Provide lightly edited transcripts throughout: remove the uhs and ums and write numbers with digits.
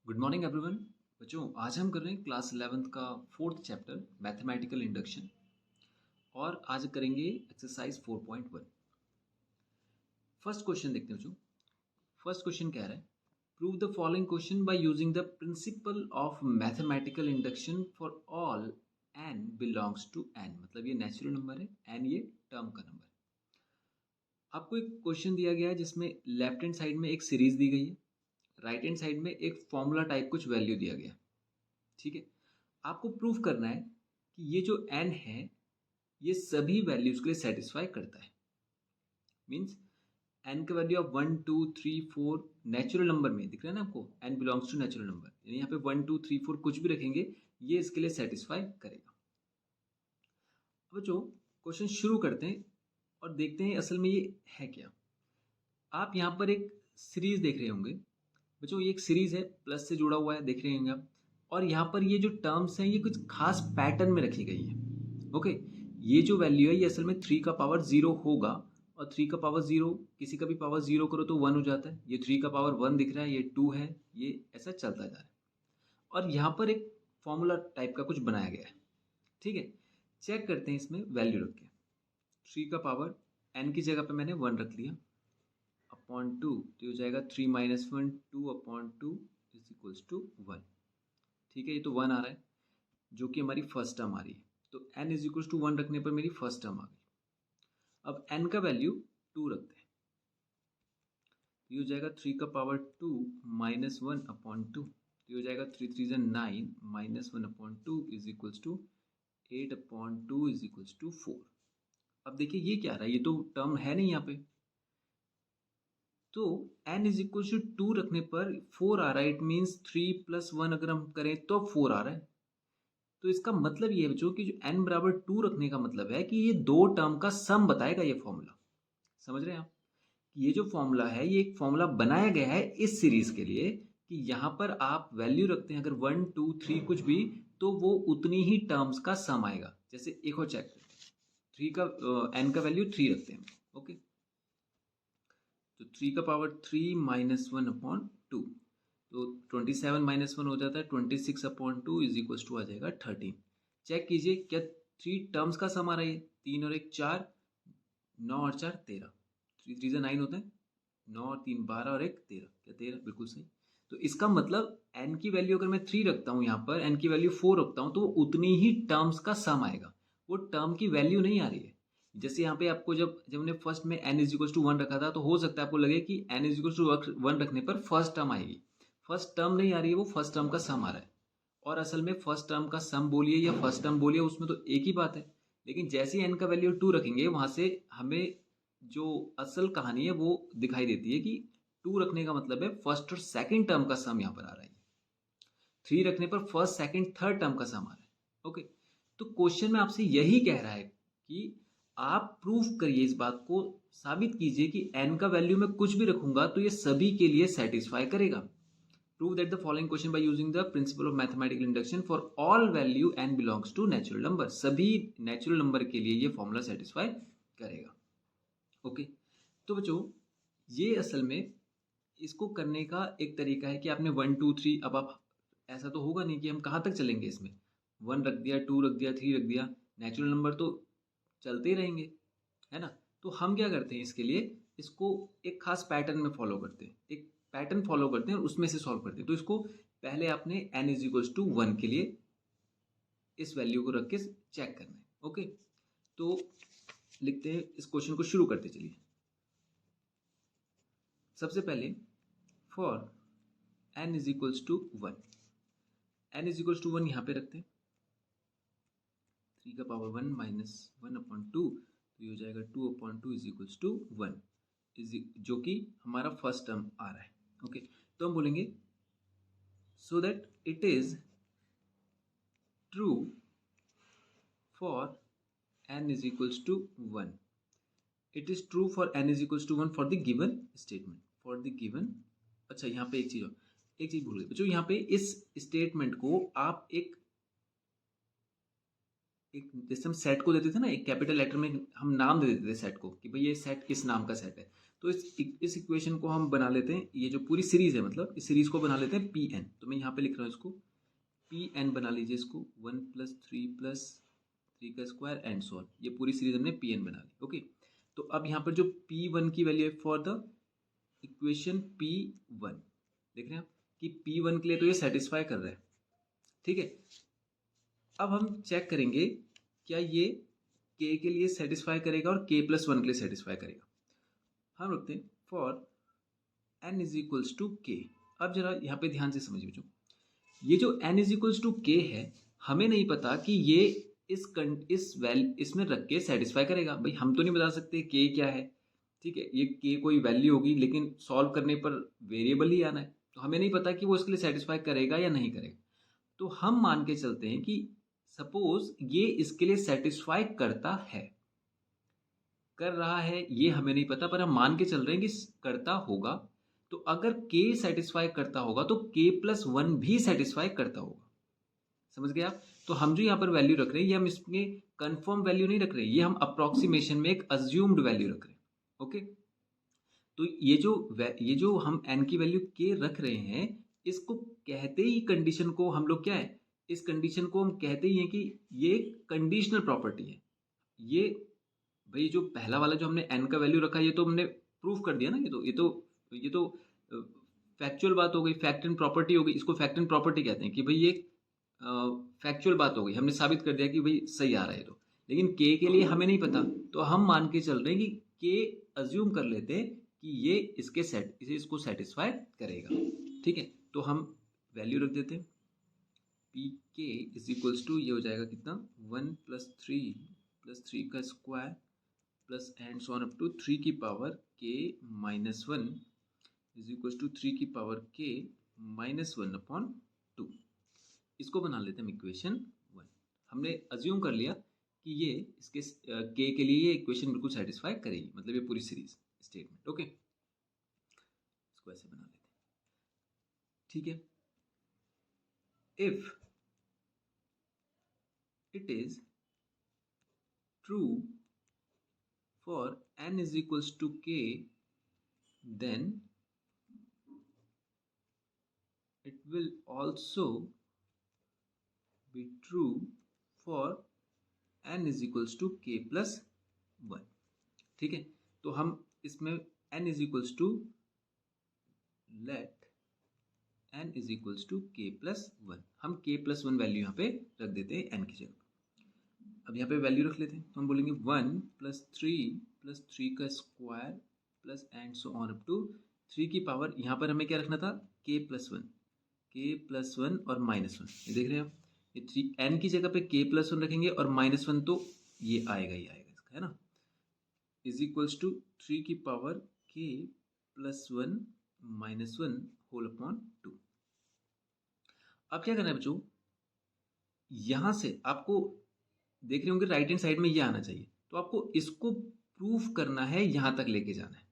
Good morning everyone. बच्चों, आज हम कर रहे हैं क्लास 11th का फोर्थ चैप्टर मैथमेटिकल इंडक्शन और आज करेंगे एक्सरसाइज 4.1। फर्स्ट क्वेश्चन देखते हैं बच्चों। फर्स्ट क्वेश्चन कह रहा है prove the following question by using the principle of mathematical induction for all n belongs to n। मतलब ये नेचुरल नंबर है, n ये टर्म का नंबर है। आपको एक क्वेश्चन दिया गया है जिसमें लेफ्ट हैंड साइड में एक सीरीज दी गई है, राइट हैंड साइड में एक फॉर्मूला टाइप कुछ वैल्यू दिया गया। ठीक है, आपको प्रूफ करना है कि ये जो n है ये सभी वैल्यूज के लिए सेटिस्फाई करता है। मींस n का वैल्यू आप 1 2 3 4 नेचुरल नंबर में दिख रहा है ना आपको, n belongs to natural number, यानी यहाँ पे 1 2 3 4 कुछ भी रखेंगे ये इसके लिए सेटिस्फाई करेगा। अब जो क्वेश्चन शुरू करते हैं और देखते हैं असल में ये है क्या। आप यहाँ पर एक सीरीज देख रहे होंगे बच्चों, ये एक सीरीज है, प्लस से जुड़ा हुआ है, देख रहे होंगे आप। और यहाँ पर ये जो टर्म्स हैं ये कुछ खास पैटर्न में रखी गई है। ओके, ये जो वैल्यू है ये असल में 3 का पावर 0 होगा, और 3 का पावर 0 किसी का भी पावर 0 करो तो 1 हो जाता है। ये 3 का पावर 1 दिख रहा है, ये 2 है, ये ऐसा चलता जा रहा है। और यहाँ पर एक फॉर्मूला टाइप का कुछ बनाया गया है। ठीक है, चेक करते हैं इसमें वैल्यू रख के। 3 का पावर n की जगह पे मैंने 1 रख लिया अपॉन 2, तो हो जाएगा 3 minus 1 2 upon 2 is equals to 1। ठीक है, ये तो 1 आ रहा है जो कि हमारी फर्स्ट टर्म आ रही है, तो n इज इक्वल्स टू 1 रखने पर मेरी फर्स्ट टर्म आ गई। अब n का वैल्यू 2 रखते हैं, तो ये हो जाएगा 3 का पावर 2 माइनस 1 अपॉन 2, तो ये हो जाएगा 3 3 ज़ा 9 minus 1 upon 2 is equals to 8 upon 2 is equals to 4। अब देखिए ये क्या आ रहा है, ये तो टर्म है नहीं यहाँ पे, तो n इज इक्वल टू 2 रखने पर 4 आ रहा है। इट मीन्स 3 प्लस 1 अगर हम करें तो 4 आ रहा है। तो इसका मतलब ये है बच्चों कि जो n बराबर 2 रखने का मतलब है कि ये दो टर्म का सम बताएगा ये फॉर्मूला। समझ रहे हैं आप? ये जो फॉर्मूला है ये एक फॉर्मूला बनाया गया है इस सीरीज के लिए कि यहाँ पर आप वैल्यू रखते हैं अगर 1 2 3 कुछ भी, तो वो उतनी ही टर्म्स का सम आएगा। जैसे एक और चेक करते हैं, 3 का n का वैल्यू 3 रखते हैं। ओके, तो 3 का पावर 3 माइनस 1 अपॉन 2, तो 27 माइनस 1 हो जाता है 26 अपॉन 2 इज इक्वल टू आ जाएगा 13। चेक कीजिए क्या 3 टर्म्स का सम आ रहा है, 3 और 1 4, 9 और 4 13, 3 3 9 होता है, 9 और 3 12 और 1 13, क्या 13? बिल्कुल सही। तो इसका मतलब n की वैल्यू अगर मैं 3 रखता हूँ, यहाँ पर n की वैल्यू 4 रखता हूँ, तो वो उतनी ही टर्म्स का सम आएगा, वो टर्म की वैल्यू नहीं आ रही है। जैसे यहाँ पे आपको जब जब हमने फर्स्ट में n इज इक्वल टू 1 रखा था, तो हो सकता है आपको लगे कि n इज इक्वल टू 1 रखने पर फर्स्ट टर्म आएगी। फर्स्ट टर्म नहीं आ रही है, वो फर्स्ट टर्म का सम आ रहा है। और असल में फर्स्ट टर्म का सम बोलिए या फर्स्ट टर्म बोलिए, उसमें तो एक ही बात है। लेकिन जैसे ही n का वैल्यू 2 रखेंगे, वहां से हमें जो असल कहानी है वो दिखाई देती है कि 2 रखने का मतलब है फर्स्ट और सेकंड टर्म का सम यहाँ पर आ रहा है, 3 रखने पर फर्स्ट सेकंड थर्ड टर्म का सम आ रहा है। ओके, तो क्वेश्चन में आपसे यही कह रहा है कि आप प्रूफ करिए, इस बात को साबित कीजिए कि n का वैल्यू मैं कुछ भी रखूंगा तो ये सभी के लिए सेटिस्फाई करेगा। Prove that the following question by using the principle of mathematical induction for all value n belongs to natural number. सभी नेचुरल नंबर के लिए ये फॉर्मूला सेटिस्फाई करेगा। ओके, तो बच्चों ये असल में इसको करने का एक तरीका है कि आपने 1 2 3, अब आप ऐसा तो होगा नहीं कि हम कहाँ तक चलेंगे इसमें, 1 रख दिया 2 रख दिया 3 रख दिया, नेचुरल नंबर तो चलते ही रहेंगे, है ना। तो हम क्या करते हैं इसके लिए, इसको एक खास पैटर्न में फॉलो करते हैं, एक पैटर्न फॉलो करते हैं और उसमें से सॉल्व करते हैं। तो इसको पहले आपने n इज इक्वल्स टू 1 के लिए इस वैल्यू को रख के चेक करना है। ओके, तो लिखते हैं, इस क्वेश्चन को शुरू करते चलिए। सबसे पहले for n is equals to 1, n is equals to 1 यहाँ पे रखते हैं, 3 का पावर 1 माइनस 1 अपॉन 2, तो ये हो जाएगा 2 अपॉन 2 इज इक्वल्स टू 1, जो कि हमारा फर्स्ट टर्म आ रहा है। ओके, तो हम बोलेंगे so that it is true for n is equals to 1। It is true for n is equals to 1 for the given statement, for the given. अच्छा, यहाँ पे एक चीज भूल गए बच्चों, यहाँ पे इस स्टेटमेंट को आप एक जैसे हम सेट को देते थे ना, एक कैपिटल लेटर में हम नाम दे देते थे सेट को कि भाई ये सेट किस नाम का सेट है, तो इस इक्वेशन को हम बना लेते हैं, ये जो पूरी सीरीज है मतलब इस सीरीज को बना लेते हैं पी एन। तो मैं यहाँ पे लिख रहा हूँ इसको पी एन बना लीजिए इसको, 1 + 3 + 3 का स्क्वायर एंड सो ऑन। ये पूरी सीरीज हमने पी एन बना ली। ओके, तो अब यहाँ पर जो P1 की वैल्यू है फॉर द इक्वेशन P1, देख रहे हैं आप कि P1 के लिए तो ये सेटिस्फाई कर रहा है। ठीक है, अब हम चेक करेंगे क्या ये K के लिए सेटिस्फाई करेगा और K+1 के लिए सेटिस्फाई करेगा। हम रखते हैं फॉर n = K। अब जरा यहाँ पे ध्यान से समझिए बच्चों, ये जो n = K है, हमें नहीं पता कि ये इसमें रख के सेटिस्फाई करेगा। भाई हम तो नहीं बता सकते K क्या है, ठीक है, ये K कोई वैल्यू होगी लेकिन सॉल्व करने पर वेरिएबल ही आना है, तो हमें नहीं पता कि वो इसके लिए सेटिस्फाई करेगा या नहीं करेगा। तो हम मान के चलते हैं कि सपोज ये इसके लिए सेटिस्फाई करता है, कर रहा है ये हमें नहीं पता, पर हम मान के चल रहे हैं कि करता होगा। तो अगर K सेटिस्फाई करता होगा तो K+1 भी सेटिस्फाई करता होगा। समझ गए आप? तो हम जो यहाँ पर वैल्यू रख रहे हैं ये हम इसमें कंफर्म वैल्यू नहीं रख रहे हैं, ये हम अप्रोक्सीमेशन में एक अज्यूम्ड वैल्यू रख रहे हैं। ओके, तो ये जो हम n की वैल्यू K रख रहे हैं, इसको कहते ही कंडीशन को हम लोग क्या है, इस कंडीशन को हम कहते ही हैं कि ये कंडीशनल प्रॉपर्टी है। ये भाई जो पहला वाला जो हमने n का वैल्यू रखा ये तो हमने प्रूफ कर दिया ना, ये तो फैक्चुअल बात हो गई, फैक्ट एंड प्रॉपर्टी हो गई। इसको फैक्ट एंड प्रॉपर्टी कहते हैं कि भाई ये फैक्चुअल बात हो गई, हमने साबित कर दिया कि भाई सही आ रहा है। तो लेकिन K के लिए हमें नहीं पता, तो हम मान के चल रहे हैं कि K अज्यूम कर लेते हैं कि ये इसको सेटिस्फाई करेगा। ठीक है, तो हम वैल्यू रख देते हैं Pk = ये हो जाएगा कितना, 1 + 3 + 3 का square plus and so on up to 3 की पावर K - 1 = 3 की पावर K - 1/2। इसको बना लेते हैं इक्वेशन 1। हमने अज्यूम कर लिया कि ये इसके K के लिए ये इक्वेशन बिल्कुल सेटिस्फाई करेगी, मतलब ये पूरी सीरीज स्टेटमेंट। ओके, इसको ऐसे बना लेते हैं। ठीक है, if it is true for n = K, then it will also be true for n = K+1। ठीक है, तो हम इसमें n = let n = K+1, हम K+1 वैल्यू यहाँ पे रख देते हैं n की जगह। अब यहाँ पे वैल्यू रख लेते हैं, तो हम बोलेंगे 1 + 3 + 3 का square plus and so on up to 3 की पावर, यहाँ पर हमें क्या रखना था, K+1 और -1। ये देख रहे हैं आप, ये 3 n की जगह पे K+1 रखेंगे और -1 तो ये आएगा ही आएगा इसका, है ना, = 3 की पावर K+1 - 1/2। अब क्या करना है बच्चों, यहां से आपको देख रहे होंगे राइट हैंड साइड में ये आना चाहिए, तो आपको इसको प्रूफ करना है, यहां तक लेके जाना है।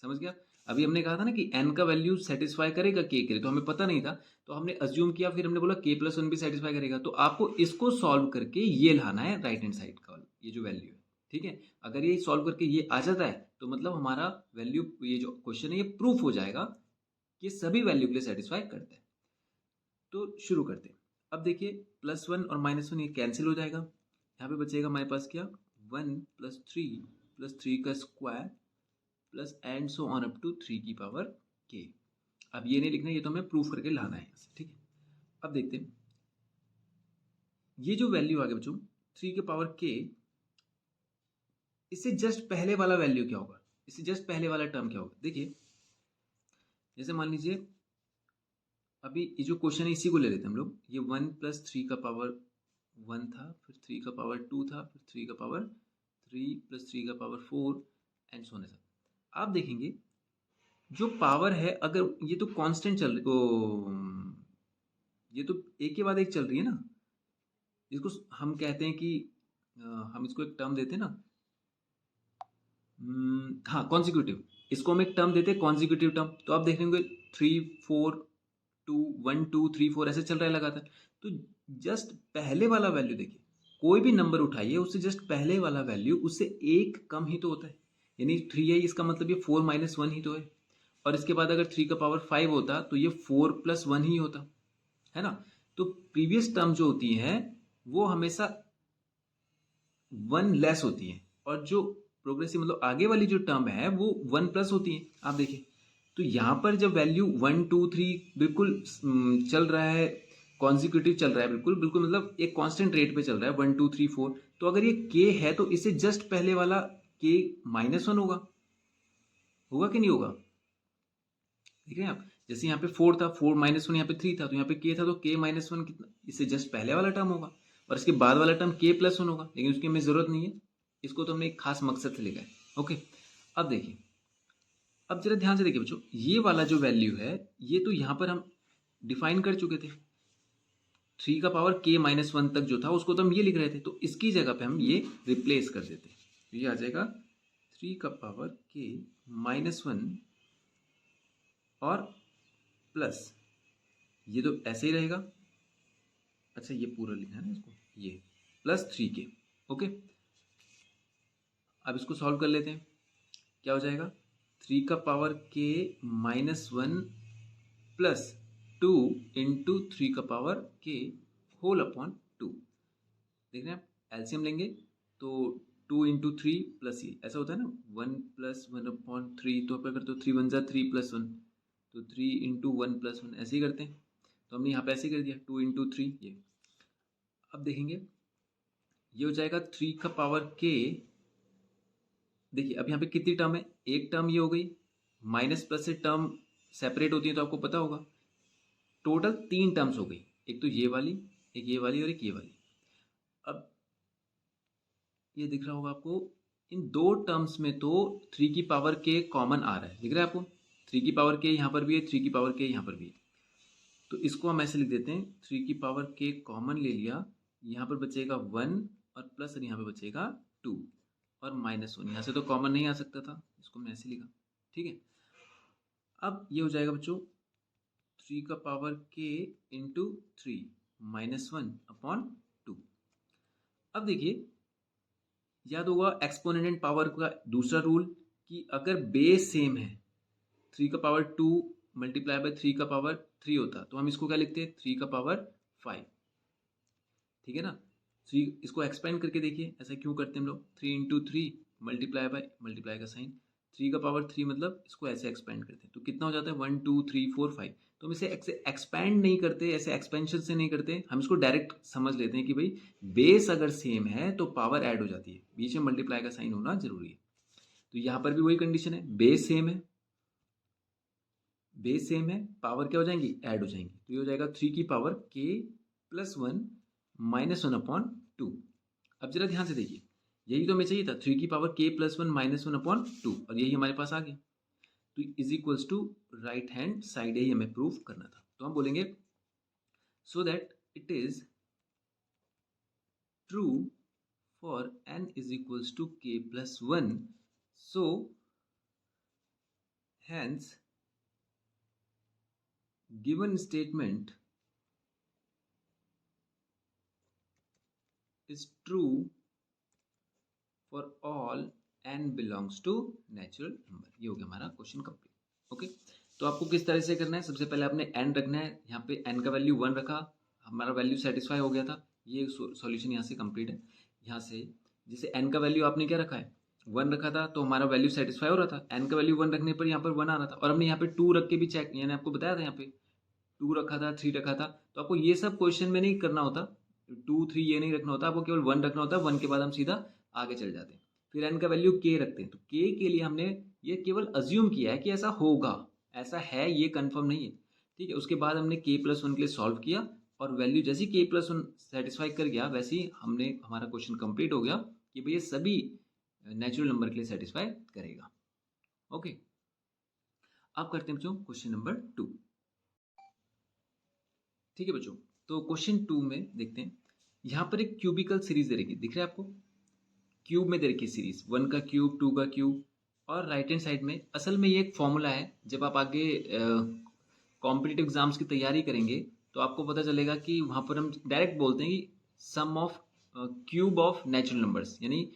समझ गया? अभी हमने कहा था ना कि n का वैल्यू सेटिस्फाई करेगा K के लिए, तो हमें पता नहीं था, तो हमने अज्यूम किया, फिर हमने बोला K+1 भी सेटिस्फाई करेगा। तो आपको इसको सॉल्व करके ये लाना है राइट हैंड साइड का ये जो वैल्यू है। ठीक है, अगर ये सॉल्व करके ये आ जाता है तो मतलब हमारा वैल्यू, ये जो क्वेश्चन है ये प्रूफ हो जाएगा कि सभी वैल्यू के लिए सेटिस्फाई करता है। तो शुरू करते हैं। अब देखिए +1 और -1 ये कैंसिल हो जाएगा, यहाँ पे बचेगा हमारे पास क्या, 1 + 3 + 3 का square plus and so on up to 3 की पावर K। अब ये नहीं लिखना, ये तो हमें प्रूफ करके लाना है। ठीक है, अब देखते हैं ये जो वैल्यू आ गया बच्चों 3 के पावर K, इससे जस्ट पहले वाला वैल्यू क्या होगा, इससे जस्ट पहले वाला टर्म क्या होगा। देखिए जैसे मान लीजिए अभी ये जो क्वेश्चन है इसी को ले लेते हैं हम लोग, ये 1 + 3 का पावर 1 था, फिर 3 का पावर 2 था, फिर 3 का पावर 3 + 3 का पावर 4 एंड सो ऑन। आप देखेंगे जो पावर है, अगर ये तो कांस्टेंट चल रही, ये तो एक के बाद एक चल रही है ना, इसको हम कहते हैं कि हम इसको एक टर्म देते हैं ना, हाँ कॉन्जिक्यूटिव, इसको हम एक टर्म देते हैं कॉन्जिक्यूटिव टर्म। तो आप देखेंगे 3 4 2 1 2 3 4 ऐसे चल रहा है लगातार। तो जस्ट पहले वाला वैल्यू देखिए, कोई भी नंबर उठाइए उससे जस्ट पहले वाला वैल्यू उससे एक कम ही तो होता है। यानी 3 है, इसका मतलब ये 4 माइनस 1 ही तो है। और इसके बाद अगर 3 का पावर 5 होता तो ये 4 प्लस 1 ही होता, है ना। तो प्रीवियस टर्म जो होती है वो हमेशा 1 लेस होती है, और जो प्रोग्रेसिव मतलब आगे वाली जो टर्म है वो 1 प्लस होती है। आप देखिए, तो यहाँ पर जब वैल्यू 1 2 3 बिल्कुल चल रहा है, कॉन्जिक्यूटिव चल रहा है, बिल्कुल बिल्कुल मतलब एक कांस्टेंट रेट पे चल रहा है 1 2 3 4, तो अगर ये के है तो इससे जस्ट पहले वाला के माइनस 1 होगा, होगा कि नहीं होगा। देख रहे हैं आप, जैसे यहाँ पे 4 था, 4 माइनस 1, यहाँ पे 3 था, तो यहाँ पे के था तो के माइनस 1 कितना, इससे जस्ट पहले वाला टर्म होगा, और इसके बाद वाला टर्म के प्लस 1 होगा, लेकिन उसकी हमें जरूरत नहीं है, इसको तो हमने एक खास मकसद से लिखा है। ओके, अब देखिए, अब जरा ध्यान से देखिए बच्चों, ये वाला जो वैल्यू है ये तो यहाँ पर हम डिफाइन कर चुके थे, 3 का पावर के माइनस 1 तक जो था उसको तो हम ये लिख रहे थे, तो इसकी जगह पे हम ये रिप्लेस कर देते, तो ये आ जाएगा 3 का पावर के माइनस 1 और प्लस, ये तो ऐसे ही रहेगा, अच्छा ये पूरा लिखना है ना इसको, ये प्लस 3 के। ओके, अब इसको सॉल्व कर लेते हैं, क्या हो जाएगा, 3 का पावर के माइनस 1 प्लस 2 इंटू 3 का पावर के होल अपॉन 2। देख रहे हैं आप, एलसीएम लेंगे तो 2 इंटू 3 प्लस ये ऐसा होता है ना, 1 प्लस 1 अपॉन 3, तो क्या करते हो, 3 1 जा 3 प्लस 1, तो 3 इंटू 1 प्लस 1 ऐसे ही करते हैं, तो हमने यहाँ पे ऐसे कर दिया 2 इंटू 3 ये। अब देखेंगे ये हो जाएगा 3 का पावर के, देखिए अब यहाँ पे कितनी टर्म है, एक टर्म ये हो गई, माइनस प्लस से टर्म सेपरेट होती है तो आपको पता होगा, टोटल 3 टर्म्स हो गई, एक तो ये वाली, एक ये वाली और एक ये वाली। अब ये दिख रहा होगा आपको, इन दो टर्म्स में तो 3 की पावर के कॉमन आ रहा है, दिख रहा है आपको, 3 की पावर के यहाँ पर भी है, 3 की पावर के यहाँ पर भी है, तो इसको हम ऐसे लिख देते हैं, 3 की पावर के कॉमन ले लिया, यहाँ पर बचेगा 1 और प्लस यहाँ पे बचेगा 2 और माइनस 1, यहाँ से तो कॉमन नहीं आ सकता था, इसको हमने ऐसे लिखा, ठीक है। अब ये हो जाएगा बच्चों 3 का पावर के इंटू 3 माइनस 1 अपॉन 2। अब देखिए, याद होगा एक्सपोनेंट एंड पावर का दूसरा रूल, कि अगर बेस सेम है, 3 का पावर 2 मल्टीप्लाई बाय 3 का पावर 3 होता, तो हम इसको क्या लिखते हैं, 3 का पावर 5, ठीक है ना। 3 इसको एक्सपेंड करके देखिए, ऐसा क्यों करते हैं हम लोग, 3 इंटू 3 मल्टीप्लाई बाय, मल्टीप्लाई का साइन, 3 का पावर 3 मतलब इसको ऐसे एक्सपेंड करते हैं, तो कितना हो जाता है 1 2 3 4 5, तो हम इसे एक्सपेंड नहीं करते, ऐसे एक्सपेंशन से नहीं करते, हम इसको डायरेक्ट समझ लेते हैं कि भाई बेस अगर सेम है तो पावर ऐड हो जाती है, बीच में मल्टीप्लाई का साइन होना जरूरी है। तो यहाँ पर भी वही कंडीशन है, बेस सेम है, बेस सेम है, पावर क्या हो जाएंगी, ऐड हो जाएंगी, तो ये हो जाएगा 3 की पावर के प्लस 1 माइनस 1 अपॉन 2। अब जरा ध्यान से देखिए, यही तो हमें चाहिए था, 3 की पावर के प्लस 1 माइनस 1 अपॉन 2, और यही हमारे पास आ गया, तो is equals to right hand side, यही हमें प्रूव करना था, तो हम बोलेंगे so that it is true for n is equals to k plus 1, so hence given statement is true for all n belongs to natural number। ये हो गया हमारा क्वेश्चन कंप्लीट। ओके, तो आपको किस तरह से करना है, सबसे पहले आपने n रखना है, यहाँ पे n का वैल्यू 1 रखा, हमारा वैल्यू सेटिस्फाई हो गया था, ये सॉल्यूशन यहाँ से कंप्लीट है। यहाँ से जैसे n का वैल्यू आपने क्या रखा है, 1 रखा था, तो हमारा वैल्यू सेटिस्फाई हो रहा था, n का वैल्यू 1 रखने पर यहाँ पर 1 आ रहा था, और हमने यहाँ पे 2 रख के भी चेक, यानी आपको बताया था यहाँ पे 2 रखा था, 3 रखा था, तो आपको ये सब क्वेश्चन में नहीं करना होता, 2 3 ये नहीं रखना होता, आपको केवल 1 रखना होता है, 1 के बाद हम सीधा आगे चल जाते हैं, फिर n का वैल्यू k रखते हैं, तो k के लिए हमने ये केवल अज्यूम किया है कि ऐसा होगा, ऐसा है, ये कंफर्म नहीं है, ठीक है। उसके बाद हमने k प्लस 1 के लिए सॉल्व किया, और वैल्यू जैसी k प्लस 1 सेटिस्फाई कर गया, वैसे ही हमने हमारा क्वेश्चन कंप्लीट हो गया कि भाई ये सभी नेचुरल नंबर के लिए सेटिस्फाई करेगा। ओके, अब करते हैं बच्चों क्वेश्चन नंबर 2, ठीक है बच्चों। तो क्वेश्चन 2 में देखते हैं, यहाँ पर एक क्यूबिकल सीरीज दे रखी, दिख रहा है आपको, क्यूब में दे रखी सीरीज, 1 का क्यूब, 2 का क्यूब, और राइट हैंड साइड में असल में ये एक फॉर्मूला है, जब आप आगे कॉम्पिटिटिव एग्जाम्स की तैयारी करेंगे तो आपको पता चलेगा कि वहाँ पर हम डायरेक्ट बोलते हैं कि sum of cube of natural numbers, यानी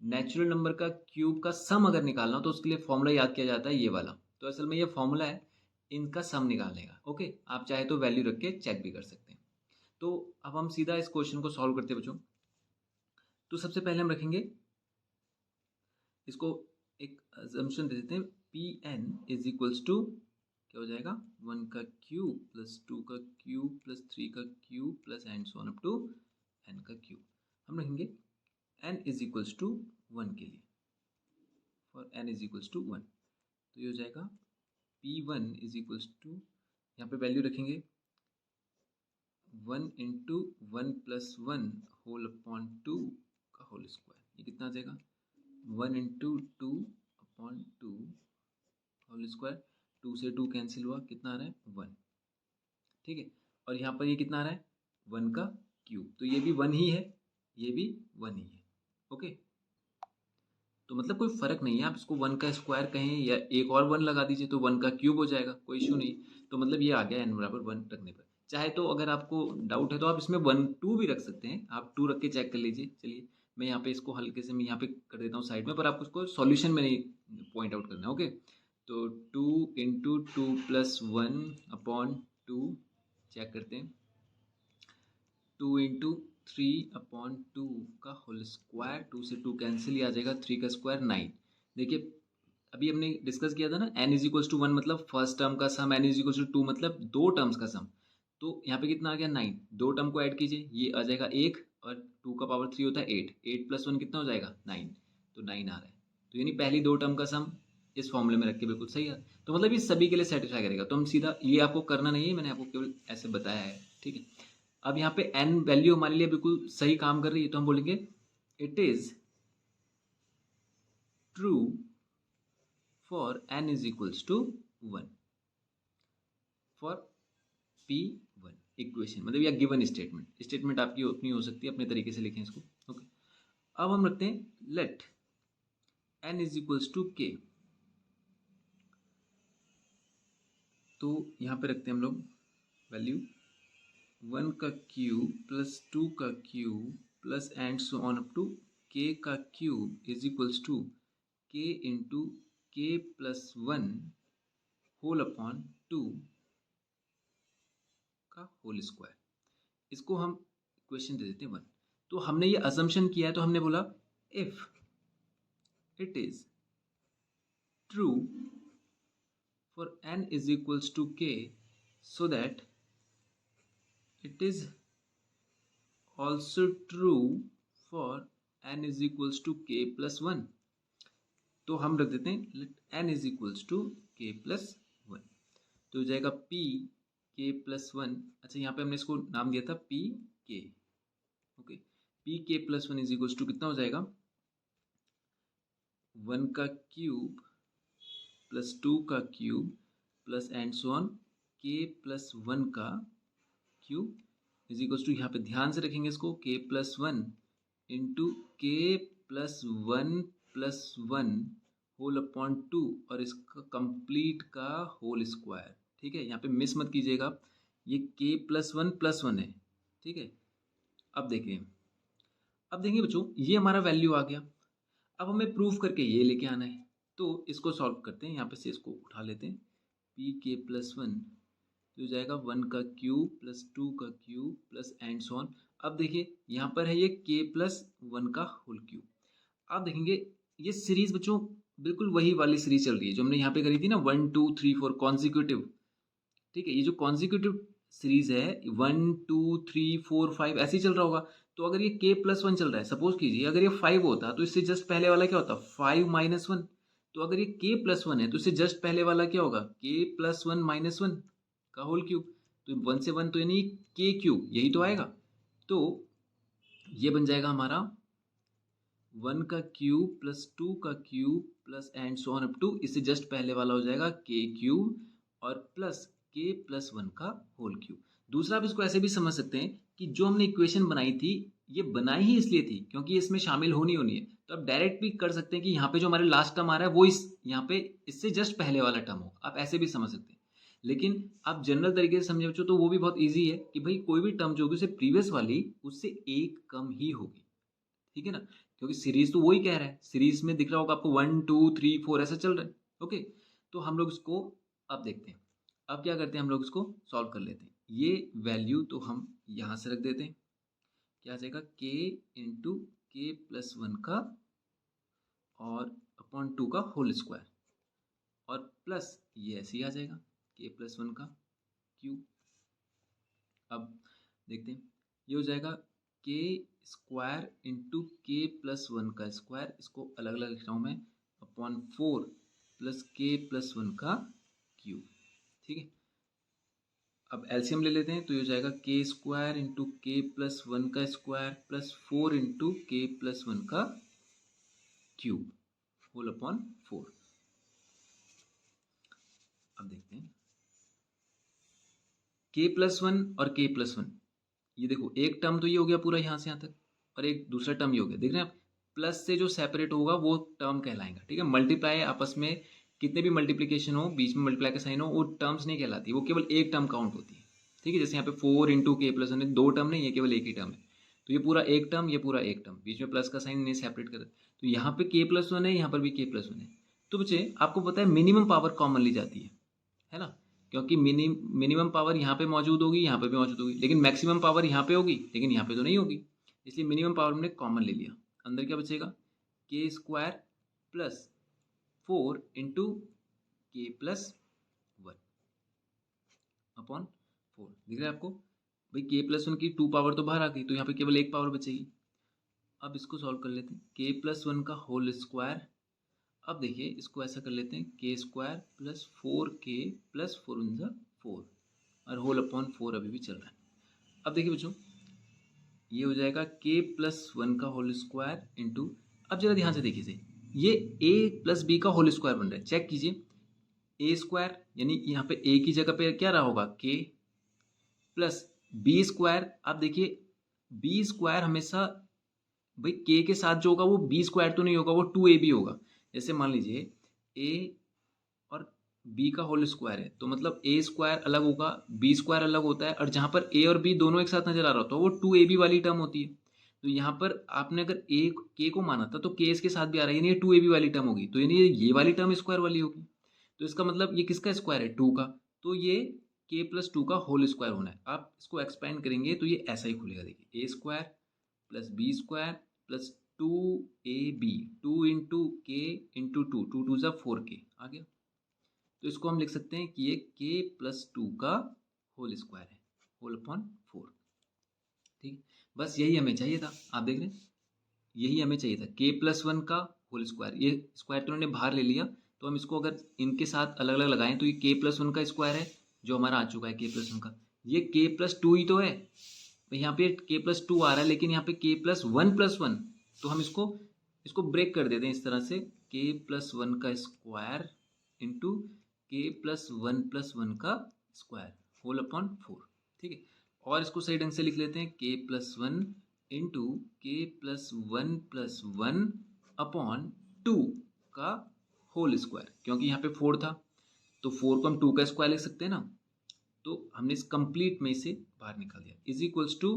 नेचुरल नंबर का क्यूब का सम अगर निकालना हो तो उसके लिए फॉर्मूला याद किया जाता है ये वाला। तो असल में ये फॉर्मूला है इनका सम निकालने का। ओके, आप चाहे तो वैल्यू रख के चेक भी कर सकते हैं। तो अब हम सीधा इस क्वेश्चन को सॉल्व करते हैं बच्चों। तो सबसे पहले हम रखेंगे इसको, एक assumption दे देते हैं, P N is equals to क्या हो जाएगा, 1 का क्यूब प्लस 2 का क्यूब प्लस 3 का cube plus and so on up to N का क्यूब। हम रखेंगे एन इज इक्वल्स टू 1 के लिए, for N is equals to 1। तो ये हो जाएगा P1 इज इक्वल्स टू, यहाँ पे वैल्यू रखेंगे 1 इंटू 1 प्लस 1 होल अपॉन 2 का होल स्क्वायर। ये कितना आ जाएगा, 1 इंटू 2 अपॉन 2 होल स्क्वायर। 2 से 2 कैंसिल हुआ, कितना आ रहा है 1। ठीक है, और यहाँ पर ये कितना आ रहा है 1 का क्यूब। तो ये भी 1 ही है, ये भी 1 ही है। ओके, तो मतलब कोई फ़र्क नहीं है, आप इसको 1 का स्क्वायर कहें या एक और 1 लगा दीजिए तो 1 का क्यूब हो जाएगा, कोई इशू नहीं। तो मतलब ये आ गया n बराबर 1 रखने पर। चाहे तो अगर आपको डाउट है तो आप इसमें 1 2 भी रख सकते हैं, आप 2 रख के चेक कर लीजिए। चलिए मैं यहाँ पे इसको हल्के से मैं यहाँ पे कर देता हूँ साइड में, पर आपको इसको सॉल्यूशन में नहीं पॉइंट आउट करना है। ओके, तो 2 इंटू 2 प्लस 1 अपॉन 2, चेक करते हैं, 2 इंटू 3 अपॉन 2 का होल स्क्वायर। 2 से 2 कैंसिल, ही आ जाएगा 3 का स्क्वायर 9। देखिए अभी हमने डिस्कस किया था ना, n इज इक्वल्स टू 1 मतलब फर्स्ट टर्म का सम, n इज इक्वल्स टू 2 मतलब दो टर्म्स का सम। तो यहाँ पे कितना आ गया 9, दो टर्म को ऐड कीजिए, ये आ जाएगा 1 और 2 का पावर 3 होता है 8, 8 प्लस 1 कितना हो जाएगा 9, तो 9 आ रहा है। तो यानी पहली दो टर्म का सम इस फॉर्मूले में रख के बिल्कुल सही है। तो मतलब ये सभी के लिए सेटिस्फाई करेगा। तो हम सीधा, ये आपको करना नहीं है, मैंने आपको केवल ऐसे बताया है। ठीक है, अब यहाँ पे n वैल्यू हमारे लिए बिल्कुल सही काम कर रही है, तो हम बोलेंगे it is true for n is equals to 1 for P1 equation, मतलब या गिवन स्टेटमेंट। स्टेटमेंट आपकी अपनी हो सकती है, अपने तरीके से लिखें इसको। ओके, अब हम रखते हैं let n is equals to k। तो यहाँ पे रखते हैं हम लोग वैल्यू 1 का क्यूब प्लस 2 का cube plus and so on up to k का cube is equals to k into k plus 1 whole upon 2 का होल स्क्वायर। इसको हम क्वेश्चन दे देते हैं 1। तो हमने ये असम्पशन किया है, तो हमने बोला if it is true for n is equals to k so that it is also true for n is equals to k plus 1। तो हम रख देते हैं let n is equals to k plus 1। तो हो जाएगा p k प्लस 1। अच्छा, यहाँ पे हमने इसको नाम दिया था p k। Okay, p k plus 1 is equals to कितना हो जाएगा 1 का क्यूब प्लस 2 का cube plus and so on k plus 1 का क्यूब इज इक्वल्स टू, यहाँ पे ध्यान से रखेंगे इसको, k plus 1 into k plus 1 plus 1 whole upon 2 और इसका कंप्लीट का होल स्क्वायर। ठीक है, यहाँ पे मिस मत कीजिएगा, ये k प्लस 1 है। ठीक है, अब देखेंगे बच्चों, ये हमारा वैल्यू आ गया। अब हमें प्रूफ करके ये लेके आना है, तो इसको सॉल्व करते हैं। यहाँ पे से इसको उठा लेते हैं, पी के प्लस 1 तो हो जाएगा 1 का क्यूब प्लस 2 का cube plus and so on. अब देखिए यहाँ पर है ये k प्लस 1 का होल क्यूब। आप देखेंगे ये सीरीज बच्चों बिल्कुल वही वाली सीरीज चल रही है जो हमने यहाँ पे करी थी ना, 1 2 3 4 कॉन्जिक्यूटिव। ठीक है, ये जो कॉन्जिक्यूटिव सीरीज है 1 2 3 4 5 ऐसे ही चल रहा होगा। तो अगर ये k प्लस 1 चल रहा है, सपोज कीजिए अगर ये 5 होता तो इससे जस्ट पहले वाला क्या होता 5 माइनस 1। तो अगर ये k प्लस 1 है तो इससे जस्ट पहले वाला क्या होगा k प्लस 1 माइनस 1 का होल क्यूब। तो 1 से 1 तो यानी k क्यूब, यही तो आएगा। तो ये बन जाएगा हमारा 1 का क्यूब प्लस 2 का cube plus and so on up to, इससे जस्ट पहले वाला हो जाएगा k क्यूब और प्लस k प्लस 1 का होल क्यूब। दूसरा आप इसको ऐसे भी समझ सकते हैं कि जो हमने इक्वेशन बनाई थी ये बनाई ही इसलिए थी क्योंकि इसमें शामिल होनी है। तो आप डायरेक्ट भी कर सकते हैं कि यहाँ पे जो हमारे लास्ट टर्म आ रहा है वो इस यहाँ पे इससे जस्ट पहले वाला टर्म हो, आप ऐसे भी समझ सकते हैं। लेकिन आप जनरल तरीके से समझे बच्चों तो वो भी बहुत ईजी है कि भाई कोई भी टर्म जो होगी उससे प्रीवियस वाली उससे एक कम ही होगी। ठीक है ना, क्योंकि सीरीज तो वही कह रहा है, सीरीज में दिख रहा होगा आपको 1 2 3 4 ऐसा चल रहा है। ओके, तो हम लोग इसको अब देखते हैं। अब क्या करते हैं, हम लोग इसको सॉल्व कर लेते हैं। ये वैल्यू तो हम यहाँ से रख देते हैं, क्या आ जाएगा k इंटू के प्लस 1 का और अपॉन 2 का होल स्क्वायर, और प्लस ये ऐसे ही आ जाएगा k प्लस 1 का क्यूब। अब देखते हैं, ये हो जाएगा k स्क्वायर इंटू के प्लस 1 का स्क्वायर, इसको अलग अलग लिख रहा हूँ मैं, अपॉन 4 प्लस के प्लस 1 का क्यूब। ठीक है, अब एलसीएम ले लेते हैं, तो ये हो जाएगा के स्क्वायर इंटू के प्लस 1 का स्क्वायर प्लस 4 इंटू के प्लस 1 का क्यूब होल अपॉन 4। अब देखते हैं k प्लस 1 और k प्लस 1, ये देखो एक टर्म तो ये हो गया पूरा यहाँ से यहाँ तक, और एक दूसरा टर्म ये हो गया, देख रहे हैं आप, प्लस से जो सेपरेट होगा वो टर्म कहलाएगा। ठीक है, मल्टीप्लाई आपस में कितने भी मल्टीप्लीकेशन हो, बीच में मल्टीप्लाई का साइन हो, वो टर्म्स नहीं कहलाती, वो केवल एक टर्म काउंट होती है। ठीक है, जैसे यहाँ पे 4 इंटू के प्लस 1, दो टर्म नहीं, ये केवल एक ही टर्म है, तो ये पूरा एक टर्म, ये पूरा एक टर्म, बीच में प्लस का साइन नहीं सेपरेट कर, तो यहाँ पे के प्लस 1 है, यहाँ पर भी के प्लस 1 है। तो बच्चे आपको पता है मिनिमम पावर कॉमन ली जाती है ना, क्योंकि मिनिमम पावर यहाँ पे मौजूद होगी, यहाँ पे भी मौजूद होगी, लेकिन मैक्सिमम पावर यहाँ पे होगी, लेकिन यहाँ पे तो नहीं होगी, इसलिए मिनिमम पावर हमने कॉमन ले लिया। अंदर क्या बचेगा, के स्क्वायर प्लस 4 इंटू के प्लस 1 अपॉन 4। दिख रहा है आपको भाई, के प्लस 1 की 2 पावर तो बाहर आ गई, तो यहाँ पे केवल एक पावर बचेगी। अब इसको सॉल्व कर लेते हैं, के प्लस 1 का होल स्क्वायर। अब देखिए इसको ऐसा कर लेते हैं, के square plus 4k plus 4 in the 4 और होल अपॉन 4 अभी भी चल रहा है। अब देखिए बच्चों, ये हो जाएगा k प्लस 1 का होल स्क्वायर इंटू, अब जरा ध्यान से देखिए, ये a प्लस बी का होल स्क्वायर बन रहा है, चेक कीजिए, ए स्क्वायर यानी यहाँ पे a की जगह पे क्या रहा होगा k, प्लस बी स्क्वायर। आप देखिए बी स्क्वायर हमेशा भाई k के साथ जो होगा वो बी स्क्वायर तो नहीं होगा, वो 2ab होगा। जैसे मान लीजिए a और b का होल स्क्वायर है, तो मतलब a स्क्वायर अलग होगा, b स्क्वायर अलग होता है, और जहाँ पर a और b दोनों एक साथ नजर आ रहा होता है वो 2ab वाली टर्म होती है। तो यहाँ पर आपने अगर a k को माना था तो k इसके साथ भी आ रहा है, यानी ये 2ab वाली टर्म होगी, तो यानी ये वाली टर्म स्क्वायर वाली होगी। तो इसका मतलब ये किसका स्क्वायर है, 2 का, तो ये k प्लस 2 का होल स्क्वायर होना है। आप इसको एक्सपेंड करेंगे तो ये ऐसा ही खुलेगा, देखिए a square plus b square plus 2ab, 2 into के इंटू 2, 2 2 ज़ा 4k आ गया। तो इसको हम लिख सकते हैं कि ये k प्लस 2 का होल स्क्वायर है, होल अपॉन 4। ठीक, बस यही हमें चाहिए था। आप देख रहे हैं, यही हमें चाहिए था, k प्लस 1 का होल स्क्वायर। ये स्क्वायर तो उन्होंने बाहर ले लिया, तो हम इसको अगर इनके साथ अलग अलग लगाएं तो ये k प्लस 1 का स्क्वायर है जो हमारा आ चुका है, k प्लस 1 का, ये k प्लस 2 ही तो है, तो यहाँ पे k प्लस 2 आ रहा है, लेकिन यहाँ पे k प्लस 1, तो हम इसको इसको ब्रेक कर देते हैं इस तरह से, k प्लस 1 का स्क्वायर इंटू k प्लस 1 का स्क्वायर होल अपॉन 4। ठीक है, और इसको सही ढंग से लिख लेते हैं, k प्लस 1 इंटू के प्लस 1 अपॉन 2 का होल स्क्वायर, क्योंकि यहाँ पे 4 था तो 4 को हम 2 का स्क्वायर लिख सकते हैं ना, तो हमने इस कंप्लीट में इसे बाहर निकाल दिया, is equals to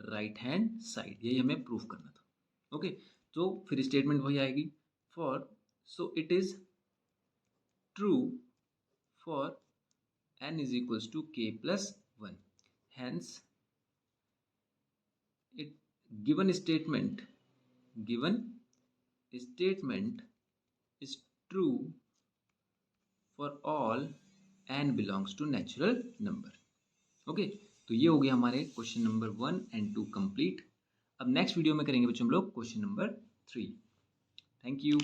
right hand side, यही हमें प्रूफ करना था। ओके, तो फिर स्टेटमेंट वही आएगी, for so it is true for n is equals to k plus 1, hence it given statement is true for all n belongs to natural number। Okay, तो ये हो गया हमारे क्वेश्चन नंबर 1 and 2 कंप्लीट। अब next video में करेंगे बच्चों हम लोग क्वेश्चन नंबर 3। Thank you.